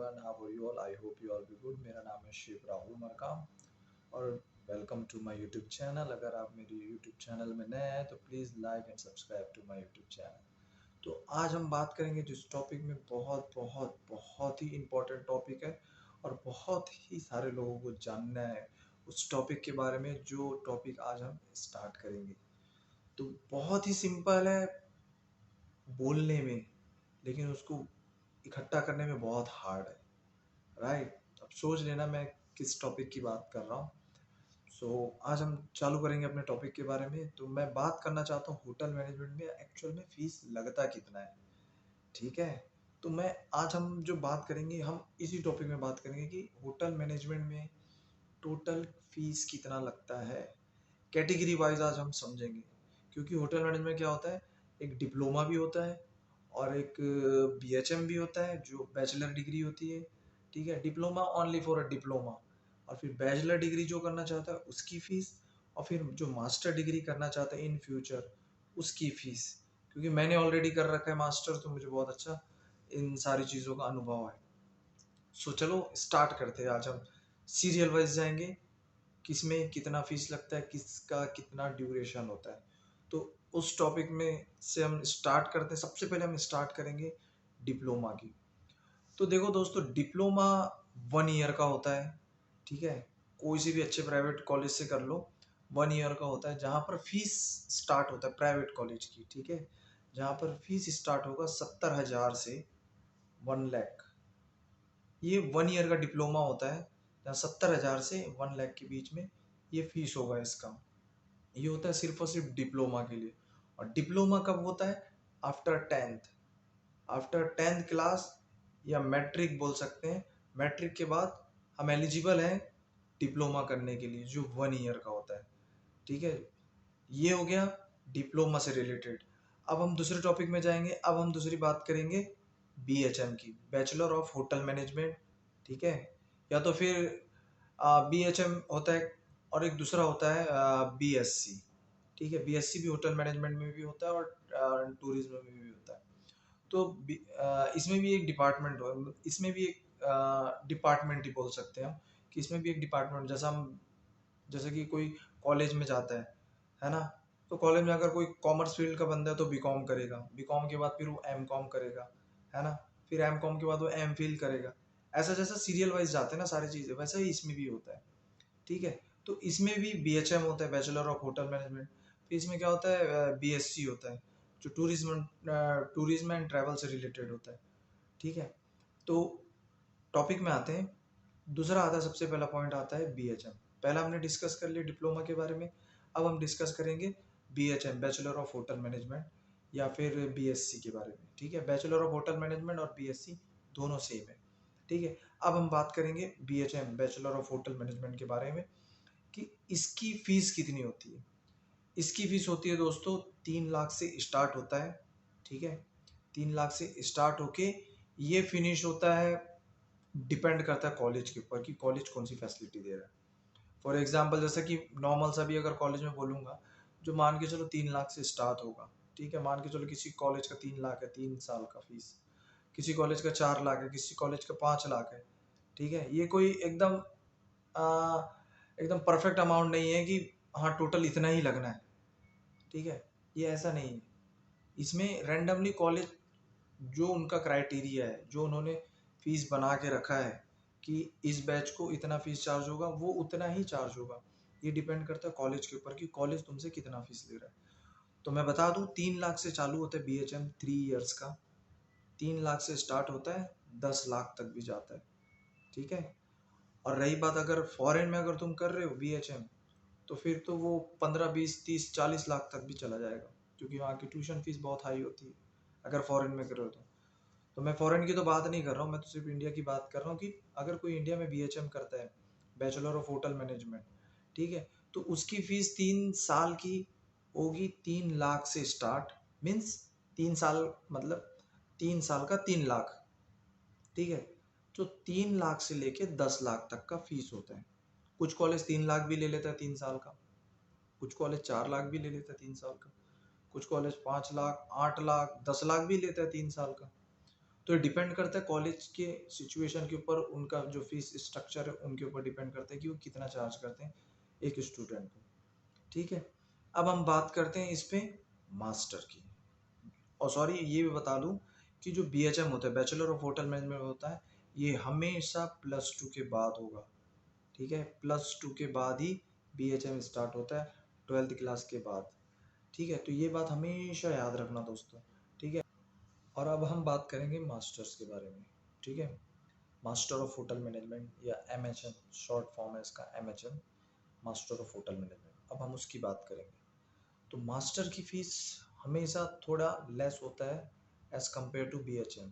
everyone. How are you all? I hope you all be good. मेरा नाम है शिव राहुल मरकाम और welcome to my YouTube channel. अगर आप मेरी यूट्यूब चैनल में नए हैं तो please like and subscribe to my YouTube channel. तो आज हम बात करेंगे जिस टॉपिक में बहुत बहुत बहुत ही इम्पोर्टेंट टॉपिक है और बहुत ही सारे लोगों को जानना है उस टॉपिक के बारे में, जो टॉपिक आज हम स्टार्ट करेंगे। तो बहुत ही सिंपल है बोलने में, लेकिन उसको इकट्ठा करने में बहुत हार्ड है, राइट? अब सोच लेना मैं किस टॉपिक की बात कर रहा हूँ। आज हम चालू करेंगे अपने टॉपिक के बारे में। तो मैं बात करना चाहता हूँ होटल मैनेजमेंट में एक्चुअल में फीस लगता कितना है, ठीक है? तो मैं आज हम जो बात करेंगे, हम इसी टॉपिक में बात करेंगे कि होटल मैनेजमेंट में टोटल फीस कितना लगता है। कैटेगरी वाइज आज हम समझेंगे, क्योंकि होटल मैनेजमेंट क्या होता है, एक डिप्लोमा भी होता है और एक बीएचएम भी होता है जो बैचलर डिग्री होती है, ठीक है? Diploma only for a diploma, और फिर बैचलर डिग्री जो करना चाहता है उसकी फीस, और फिर जो मास्टर डिग्री करना चाहता है इन फ्यूचर उसकी फीस। क्योंकि मैंने ऑलरेडी कर रखा है मास्टर, तो मुझे बहुत अच्छा इन सारी चीज़ों का अनुभव है। चलो स्टार्ट करते हैं। आज हम सीरियल वाइज जाएंगे, किसमें कितना फीस लगता है, किसका कितना ड्यूरेशन होता है। तो उस टॉपिक में से हम स्टार्ट करते हैं। सबसे पहले हम स्टार्ट करेंगे डिप्लोमा की। तो देखो दोस्तों, डिप्लोमा 1 ईयर का होता है, ठीक है? कोई से भी अच्छे प्राइवेट कॉलेज से कर लो, 1 ईयर का होता है, जहाँ पर फीस स्टार्ट होता है प्राइवेट कॉलेज की, ठीक है? जहाँ पर फीस स्टार्ट होगा 70,000 से 1 लाख। ये 1 ईयर का डिप्लोमा होता है, जहाँ 70,000 से 1 लाख के बीच में ये फीस होगा इसका। ये होता है सिर्फ और सिर्फ डिप्लोमा के लिए। और डिप्लोमा कब होता है? After 10th, after 10th class, या मैट्रिक बोल सकते हैं। मैट्रिक के बाद हम एलिजिबल हैं डिप्लोमा करने के लिए, जो 1 ईयर का होता है, ठीक है? ये हो गया डिप्लोमा से रिलेटेड। अब हम दूसरे टॉपिक में जाएंगे। अब हम दूसरी बात करेंगे बीएचएम की, बैचलर ऑफ होटल मैनेजमेंट, ठीक है? या तो फिर बीएचएम होता है और एक दूसरा होता है बीएससी, ठीक है? बीएससी भी होटल मैनेजमेंट में भी होता है और टूरिज्म में भी होता है। तो इसमें भी एक डिपार्टमेंट हो, इसमें भी एक डिपार्टमेंट ही बोल सकते हैं हम, कि इसमें भी एक डिपार्टमेंट, जैसे कि कोई कॉलेज में जाता है ना? तो कॉलेज में अगर कोई कॉमर्स फील्ड का बंदा है तो बीकॉम करेगा, बीकॉम के बाद फिर वो एमकॉम करेगा, है ना? फिर एमकॉम के बाद वो एमफिल करेगा। ऐसा जैसा सीरियल वाइज जाते हैं ना सारी चीज़ें, वैसा ही इसमें भी होता है, ठीक है? तो इसमें भी बीएचएम होता है, बैचलर ऑफ होटल मैनेजमेंट। फिर इसमें क्या होता है, बीएससी होता है, जो टूरिज्म एंड ट्रैवल से रिलेटेड होता है, ठीक है? तो टॉपिक में आते हैं। दूसरा आता है, सबसे पहला पॉइंट आता है बीएचएम। पहला हमने डिस्कस कर लिया डिप्लोमा के बारे में। अब हम डिस्कस करेंगे BHM, bachelor of hotel management, या फिर बीएससी के बारे में, ठीक है? बैचलर ऑफ होटल मैनेजमेंट और बीएससी दोनों सेम है, ठीक है? अब हम बात करेंगे BHM, bachelor of hotel management के बारे में, कि इसकी फीस कितनी होती है। इसकी फीस होती है दोस्तों 3 लाख से स्टार्ट होता है, ठीक है? 3 लाख से स्टार्ट होके ये फिनिश होता है, डिपेंड करता है कॉलेज के ऊपर कि कॉलेज कौन सी फैसिलिटी दे रहा है। फॉर एग्जाम्पल, जैसे कि नॉर्मल सा भी अगर कॉलेज में बोलूँगा, जो मान के चलो 3 लाख से स्टार्ट होगा, ठीक है? मान के चलो किसी कॉलेज का 3 लाख है, 3 साल का फीस। किसी कॉलेज का 4 लाख है, किसी कॉलेज का 5 लाख है, ठीक है? ये कोई एकदम परफेक्ट अमाउंट नहीं है कि हाँ टोटल इतना ही लगना है, ठीक है? ये ऐसा नहीं है। इसमें रैंडमली कॉलेज, जो उनका क्राइटेरिया है, जो उन्होंने फीस बना के रखा है कि इस बैच को इतना फीस चार्ज होगा, वो उतना ही चार्ज होगा। ये डिपेंड करता है कॉलेज के ऊपर कि कॉलेज तुमसे कितना फीस ले रहा है। तो मैं बता दूं, 3 लाख से चालू होता है बीएचएम 3 इयर्स का। 3 लाख से स्टार्ट होता है, 10 लाख तक भी जाता है, ठीक है? और रही बात, अगर फॉरेन में अगर तुम कर रहे हो बीएचएम, तो फिर तो वो 15, 20, 30, 40 लाख तक भी चला जाएगा, क्योंकि वहाँ की ट्यूशन फीस बहुत हाई होती है अगर फॉरेन में कर रहे हो तो मैं फॉरेन की तो बात नहीं कर रहा हूँ, मैं तो सिर्फ इंडिया की बात कर रहा हूँ कि अगर कोई इंडिया में बीएचएम करता है, बैचलर ऑफ होटल मैनेजमेंट, ठीक है? तो उसकी फीस 3 साल की होगी 3 लाख से स्टार्ट। मीन्स 3 साल मतलब 3 साल का 3 लाख, ठीक है? तो 3 लाख से लेके 10 लाख तक का फीस होता है। कुछ कॉलेज 3 लाख भी ले लेता है 3 साल का, कुछ कॉलेज 4 लाख भी ले लेता है 3 साल का, कुछ कॉलेज 5 लाख, 8 लाख, 10 लाख भी लेता है 3 साल का। तो डिपेंड करता है कॉलेज के सिचुएशन के ऊपर, उनका जो फीस स्ट्रक्चर है उनके ऊपर डिपेंड करता है कि वो कितना चार्ज करते हैं एक स्टूडेंट को। ठीक है, अब हम बात करते हैं इस पे मास्टर की। और सॉरी, ये भी बता दूं कि जो BHM होता है, बैचलर ऑफ होटल मैनेजमेंट होता है, ये हमेशा +2 के बाद होगा। ठीक है, +2 के बाद ही BHM स्टार्ट होता है, 12th क्लास के बाद। ठीक है, तो ये बात हमेशा याद रखना दोस्तों। ठीक है, और अब हम बात करेंगे मास्टर्स के बारे में। ठीक है, मास्टर ऑफ होटल मैनेजमेंट या MHM, शॉर्ट फॉर्म है इसका MHM, master of hotel management. अब हम उसकी बात करेंगे। तो मास्टर की फीस हमेशा थोड़ा लेस होता है एज कम्पेयर टू BHM।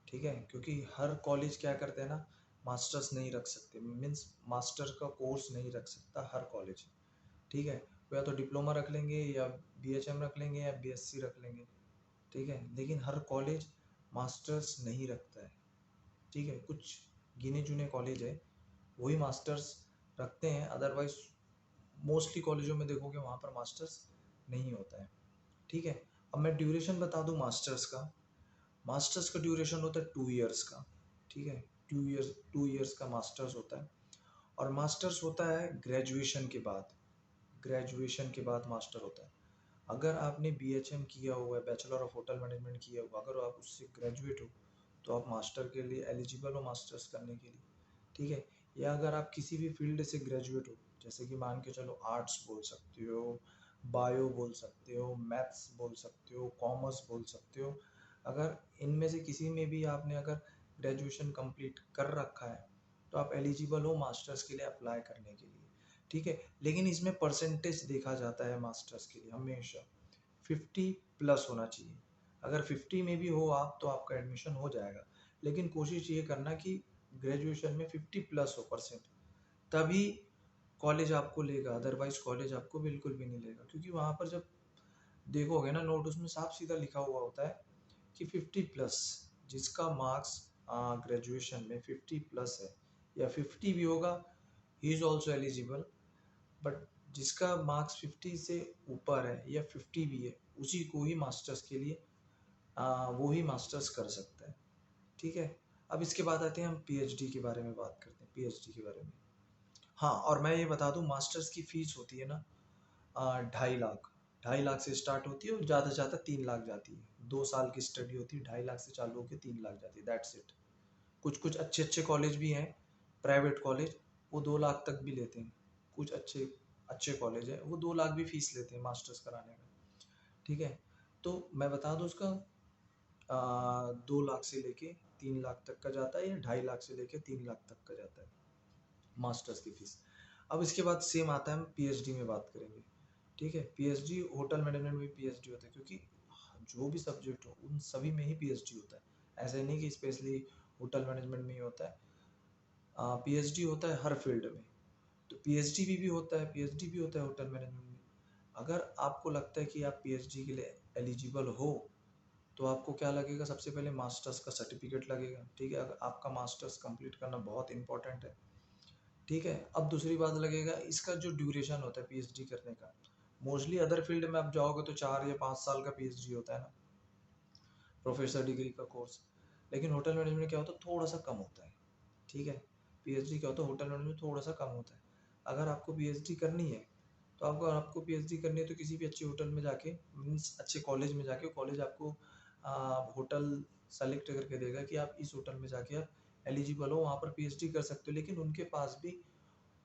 ठीक है, क्योंकि हर कॉलेज क्या करते हैं ना, मास्टर्स नहीं रख सकते, मीन्स मास्टर का कोर्स नहीं रख सकता हर कॉलेज। ठीक है, वो या तो डिप्लोमा रख लेंगे या BHM रख लेंगे या BSc रख लेंगे। ठीक है, लेकिन हर कॉलेज मास्टर्स नहीं रखता है। ठीक है, कुछ गिने चुने कॉलेज है वही मास्टर्स रखते हैं, अदरवाइज मोस्टली कॉलेजों में देखोगे वहाँ पर मास्टर्स नहीं होता है। ठीक है, अब मैं ड्यूरेशन बता दूँ मास्टर्स का। मास्टर्स का ड्यूरेशन होता है 2 इयर्स का। ठीक है, 2 इयर्स का मास्टर्स होता है। और मास्टर्स होता है ग्रेजुएशन के बाद, ग्रेजुएशन के बाद मास्टर होता है। अगर आपने BHM किया हुआ है, बैचलर ऑफ होटल मैनेजमेंट किया हुआ, अगर आप उससे ग्रेजुएट हो तो आप मास्टर के लिए एलिजिबल हो, मास्टर्स करने के लिए। ठीक है, या अगर आप किसी भी फील्ड से ग्रेजुएट हो, जैसे कि मान के चलो आर्ट्स बोल सकते हो, बायो बोल सकते हो, मैथ्स बोल सकते हो, कॉमर्स बोल सकते हो, अगर इनमें से किसी में भी आपने अगर ग्रेजुएशन कंप्लीट कर रखा है तो आप एलिजिबल हो मास्टर्स के लिए अप्लाई करने के लिए। ठीक है, लेकिन इसमें परसेंटेज देखा जाता है मास्टर्स के लिए हमेशा 50+ होना चाहिए। अगर 50 में भी हो आप तो आपका एडमिशन हो जाएगा, लेकिन कोशिश ये करना कि ग्रेजुएशन में 50+ हो परसेंट, तभी कॉलेज आपको लेगा, अदरवाइज कॉलेज आपको बिल्कुल भी नहीं लेगा। क्योंकि वहाँ पर जब देखोगे ना नोट, उसमें साफ सीधा लिखा हुआ होता है कि 50+, जिसका मार्क्स ग्रेजुएशन में 50+ है या 50 भी होगा, he is also eligible. But जिसका मार्क्स 50 से ऊपर है या 50 भी है, उसी को ही मास्टर्स के लिए वो ही मास्टर्स कर सकता है। ठीक है, अब इसके बाद आते हैं हम PhD के बारे में बात करते हैं, PhD के बारे में। हाँ, और मैं ये बता दूं मास्टर्स की फीस होती है ना 2.5 लाख, 2.5 लाख से स्टार्ट होती है और ज़्यादा से ज़्यादा 3 लाख जाती है। 2 साल की स्टडी होती है, 2.5 लाख से चालू होकर 3 लाख जाती है, दैट्स इट। कुछ कुछ अच्छे अच्छे कॉलेज भी हैं, प्राइवेट कॉलेज, वो 2 लाख तक भी लेते हैं। कुछ अच्छे अच्छे कॉलेज है वो 2 लाख भी फीस लेते हैं मास्टर्स कराने का। ठीक है, तो मैं बता दूं उसका 2 लाख से लेके 3 लाख तक का जाता है, या 2.5 लाख से लेके 3 लाख तक का जाता है मास्टर्स की फीस। अब इसके बाद सेम आता है, हम PhD में बात करेंगे। ठीक है, PhD होटल मैनेजमेंट में भी PhD होता है, क्योंकि जो भी सब्जेक्ट हो उन सभी में ही PhD होता है। ऐसे नहीं कि स्पेशली होटल मैनेजमेंट में ही होता है, PhD होता है हर फील्ड में। तो PhD भी होता है, PhD भी होता है होटल मैनेजमेंट में। अगर आपको लगता है कि आप PhD के लिए एलिजिबल हो तो आपको क्या लगेगा, सबसे पहले मास्टर्स का सर्टिफिकेट लगेगा। ठीक है, अगर आपका मास्टर्स कंप्लीट करना बहुत इंपॉर्टेंट है। ठीक है, अब दूसरी बात लगेगा इसका जो ड्यूरेशन होता है PhD करने का। मोस्टली अदर फील्ड में आप जाओगे तो 4 या 5 साल का PhD होता है ना, प्रोफेसर डिग्री का कोर्स। लेकिन होटल मैनेजमेंट में क्या होता है, थोड़ा सा कम होता है। ठीक है, PhD क्या होता है होटल मैनेजमेंट में थोड़ा सा कम होता है। अगर आपको PhD करनी है तो आपको PhD करनी है तो किसी भी अच्छे होटल में जाके, मीन्स अच्छे कॉलेज में जाके, कॉलेज आपको होटल सेलेक्ट करके देगा कि आप इस होटल में जाके आप एलिजिबल हो, वहाँ पर PhD कर सकते हो। लेकिन उनके पास भी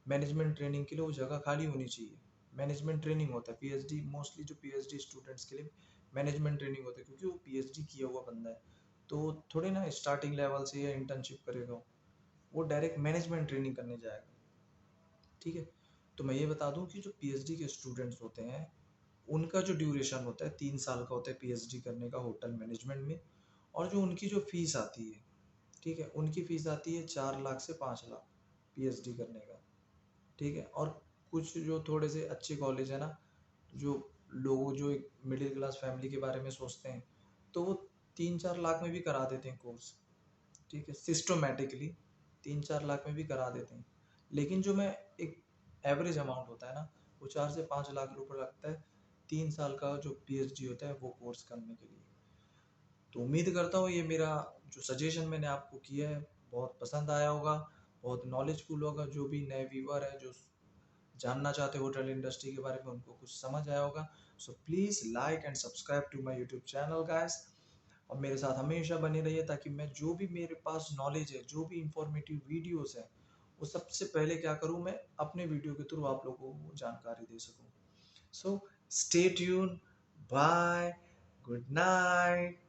मैनेजमेंट ट्रेनिंग के लिए वो जगह खाली होनी चाहिए। मैनेजमेंट ट्रेनिंग होता है PhD, मोस्टली जो PhD स्टूडेंट्स के लिए मैनेजमेंट ट्रेनिंग होता है, क्योंकि वो PhD किया हुआ बंदा है, तो थोड़े ना स्टार्टिंग लेवल से या इंटर्नशिप करेगा, वो डायरेक्ट मैनेजमेंट ट्रेनिंग करने जाएगा। ठीक है, तो मैं ये बता दूं कि जो PhD के स्टूडेंट्स होते हैं उनका जो ड्यूरेशन होता है 3 साल का होता है PhD करने का होटल मैनेजमेंट में। और जो उनकी जो फीस आती है, ठीक है, उनकी फीस आती है 4 लाख से 5 लाख PhD करने का। ठीक है, और कुछ जो थोड़े से अच्छे कॉलेज है ना, जो लोग जो एक मिडिल क्लास फैमिली के बारे में सोचते हैं, तो वो 3-4 लाख में भी करा देते हैं कोर्स। ठीक है, सिस्टमेटिकली 3-4 लाख में भी करा देते हैं। लेकिन जो मैं एक एवरेज अमाउंट होता है ना, वो 4 से 5 लाख रुपए लगता है 3 साल का जो PhD होता है वो कोर्स करने के लिए। तो उम्मीद करता हूँ ये मेरा जो सजेशन मैंने आपको किया है बहुत पसंद आया होगा, बहुत नॉलेजफुल होगा। जो भी नए व्यूअर है जो जानना चाहते हैं होटल इंडस्ट्री के बारे में, उनको कुछ समझ आया होगा। So please like and subscribe to my YouTube channel guys, और मेरे साथ हमेशा बने रहिए, ताकि मैं जो भी मेरे पास नॉलेज है, जो भी इंफॉर्मेटिव वीडियोस हैं, वो सबसे पहले क्या करूँ, मैं अपने वीडियो के थ्रू आप लोगों को जानकारी दे सकूँ। So stay tune, bye, good night.